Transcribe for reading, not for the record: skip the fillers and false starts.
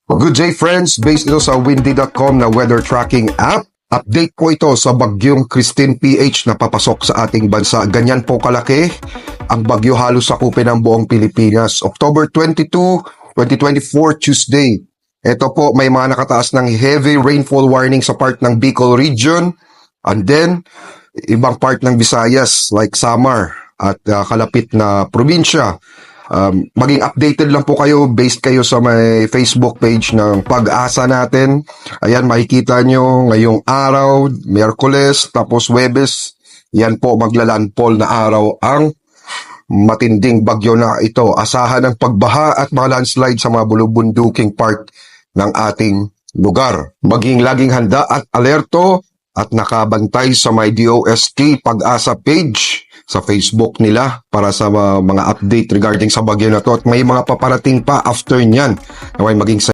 Good day friends, based ito sa windy.com na weather tracking app. Update po ito sa bagyong Christine PH na papasok sa ating bansa. Ganyan po kalaki ang bagyo, halos sakupin ang buong Pilipinas. October 22, 2024, Tuesday. Ito po, may mga nakataas ng heavy rainfall warning sa part ng Bicol region. And then, ibang part ng Visayas like Samar at kalapit na probinsya. Maging updated lang po kayo based kayo sa may Facebook page ng Pag-asa natin. Ayan, makikita nyo ngayong araw, Miyerkules, tapos Huwebes. Yan po, maglalandfall na araw ang matinding bagyo na ito. Asahan ng pagbaha at mga landslide sa mga bulubunduking part ng ating lugar. Maging laging handa at alerto at nakabantay sa may DOST Pag-asa page sa Facebook nila para sa mga update regarding sa bagyo na to. At may mga paparating pa after nyan na may maging